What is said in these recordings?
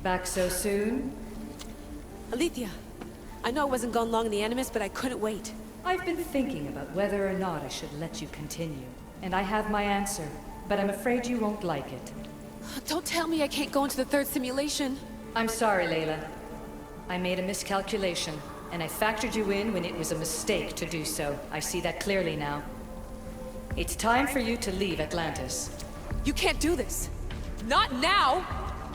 Back so soon? Alethea, I know I wasn't gone long in the Animus, but I couldn't wait. I've been thinking about whether or not I should let you continue. And I have my answer, but I'm afraid you won't like it. Don't tell me I can't go into the third simulation. I'm sorry, Layla. I made a miscalculation, and I factored you in when it was a mistake to do so. I see that clearly now. It's time for you to leave Atlantis. You can't do this. Not now!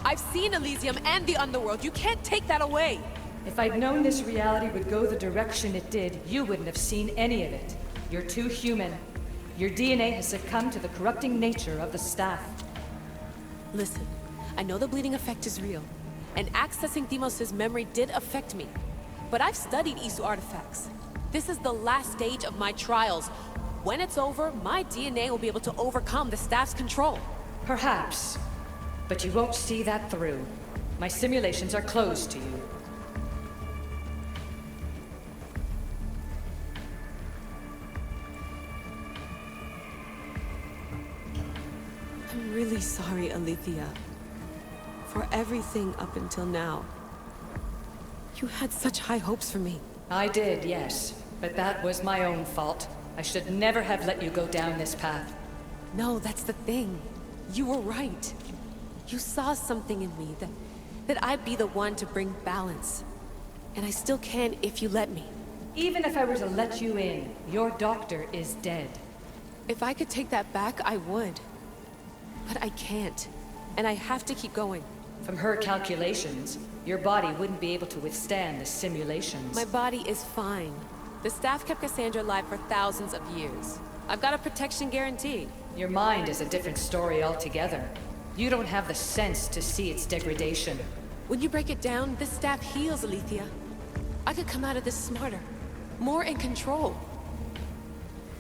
I've seen Elysium and the Underworld. You can't take that away! If I'd known this reality would go the direction it did, you wouldn't have seen any of it. You're too human. Your DNA has succumbed to the corrupting nature of the staff. Listen, I know the bleeding effect is real, and accessing Deimos' memory did affect me. But I've studied Isu artifacts. This is the last stage of my trials. When it's over, my DNA will be able to overcome the staff's control. Perhaps. But you won't see that through. My simulations are closed to you. I'm really sorry, Alethea. For everything up until now. You had such high hopes for me. I did, yes. But that was my own fault. I should never have let you go down this path. No, that's the thing. You were right. You saw something in me that I'd be the one to bring balance. And I still can if you let me. Even if I were to let you in, your doctor is dead. If I could take that back, I would. But I can't. And I have to keep going. From her calculations, your body wouldn't be able to withstand the simulations. My body is fine. The staff kept Cassandra alive for thousands of years. I've got a protection guarantee. Your mind is a different story altogether. You don't have the sense to see its degradation. When you break it down, this staff heals, Alethea. I could come out of this smarter, more in control.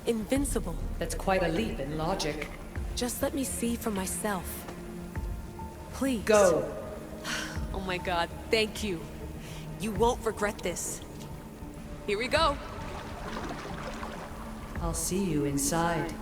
Invincible. That's quite a leap in logic. Just let me see for myself. Please. Go. Oh my god, thank you. You won't regret this. Here we go. I'll see you inside.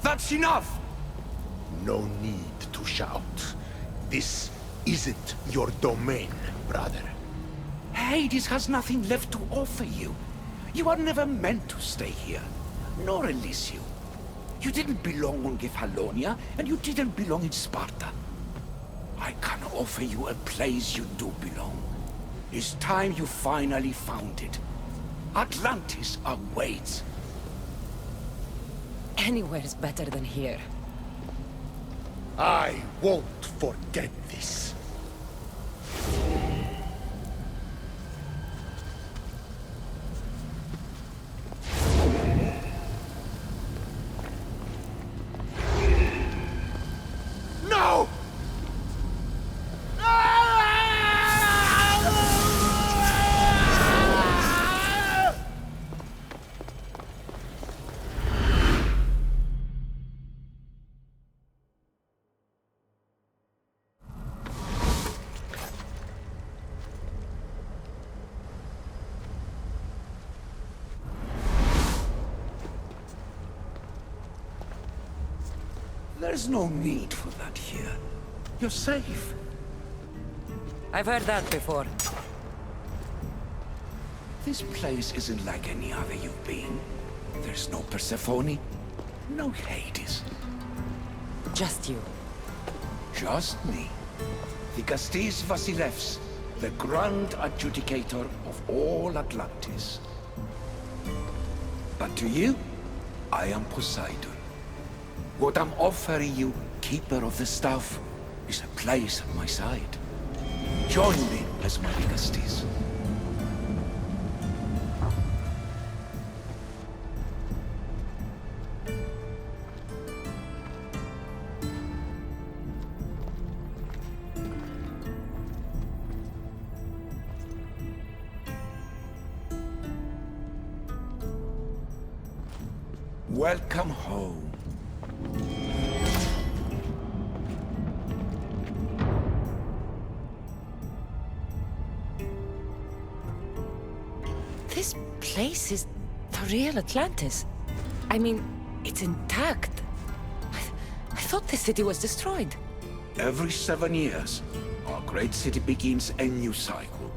That's enough! No need to shout. This isn't your domain, brother. Hades has nothing left to offer you. You are never meant to stay here, nor Elysium. You didn't belong on Kefalonia, and you didn't belong in Sparta. I can offer you a place you do belong. It's time you finally found it. Atlantis awaits. Anywhere's better than here. I won't forget this. No! There's no need for that here. You're safe. I've heard that before. This place isn't like any other you've been. There's no Persephone, no Hades. Just you. Just me. Vikastis Vasilevs, the Grand Adjudicator of all Atlantis. But to you, I am Poseidon. What I'm offering you, Keeper of the Staff, is a place at my side. Join me as my Vikastis. Welcome home. This place is the real Atlantis. I mean, it's intact. I thought the city was destroyed. Every 7 years, our great city begins a new cycle,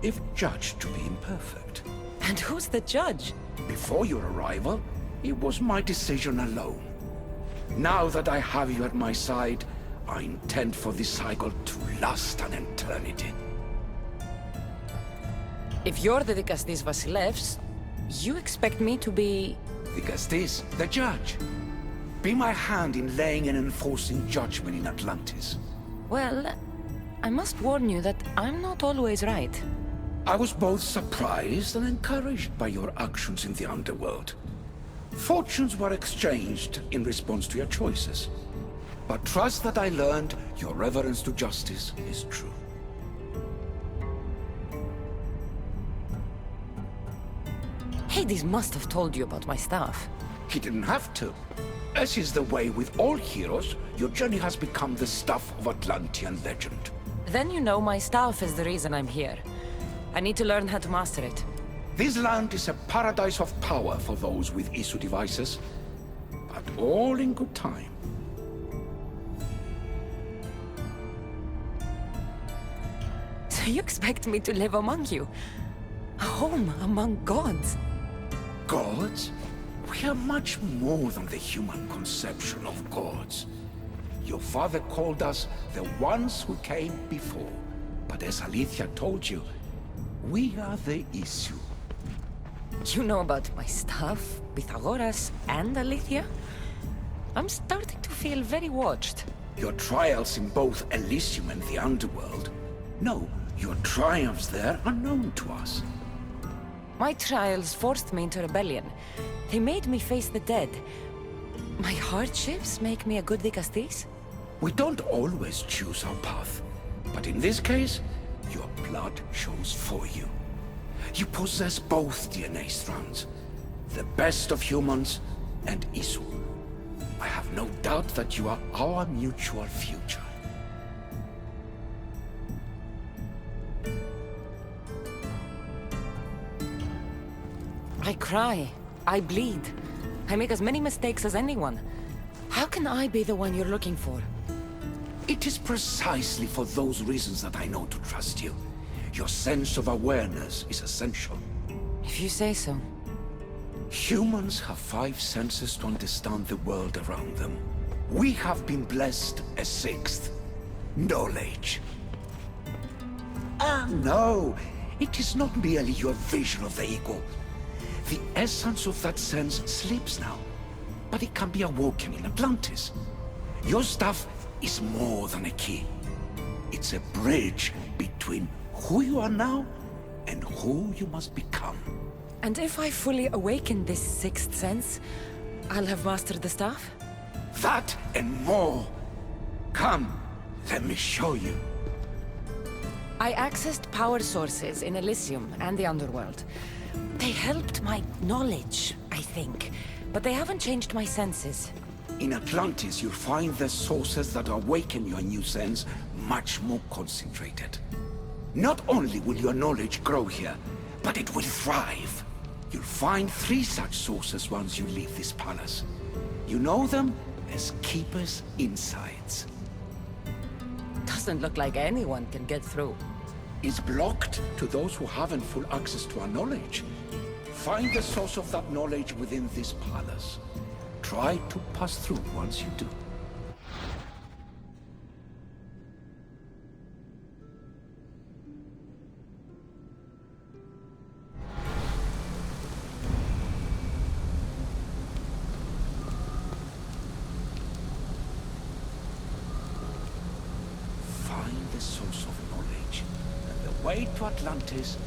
if judged to be imperfect. And who's the judge? Before your arrival, it was my decision alone. Now that I have you at my side, I intend for this cycle to last an eternity. If you're the Vikastis Vasilevs, you expect me to be... Vikastis, the judge. Be my hand in laying and enforcing judgment in Atlantis. Well, I must warn you that I'm not always right. I was both surprised and encouraged by your actions in the underworld. Fortunes were exchanged in response to your choices. But trust that I learned your reverence to justice is true. Hades must have told you about my staff. He didn't have to. As is the way with all heroes, your journey has become the stuff of Atlantean legend. Then you know my staff is the reason I'm here. I need to learn how to master it. This land is a paradise of power for those with Isu devices, but all in good time. So you expect me to live among you? A home among gods? Gods? We are much more than the human conception of gods. Your father called us the ones who came before, but as Alethea told you, we are the Isu. You know about my staff, Pythagoras, and Alethea? I'm starting to feel very watched. Your trials in both Elysium and the Underworld? No, your triumphs there are known to us. My trials forced me into rebellion. They made me face the dead. My hardships make me a good Vikastis? We don't always choose our path, but in this case, your blood shows for you. You possess both DNA strands, the best of humans and Isu. I have no doubt that you are our mutual future. I cry. I bleed. I make as many mistakes as anyone. How can I be the one you're looking for? It is precisely for those reasons that I know to trust you. Your sense of awareness is essential. If you say so. Humans have 5 senses to understand the world around them. We have been blessed a 6th. Knowledge. No. It is not merely your vision of the ego. The essence of that sense sleeps now, but it can be awoken in Atlantis. Your stuff is more than a key. It's a bridge between who you are now and who you must become. And if I fully awaken this 6th sense, I'll have mastered the staff? That and more. Come, let me show you. I accessed power sources in Elysium and the Underworld. They helped my knowledge, I think, but they haven't changed my senses. In Atlantis, you'll find the sources that awaken your new sense much more concentrated. Not only will your knowledge grow here, but it will thrive. You'll find 3 such sources once you leave this palace. You know them as Keeper's Insights. Doesn't look like anyone can get through. It's blocked to those who haven't full access to our knowledge. Find the source of that knowledge within this palace. Try to pass through once you do. the source of knowledge, and the way to Atlantis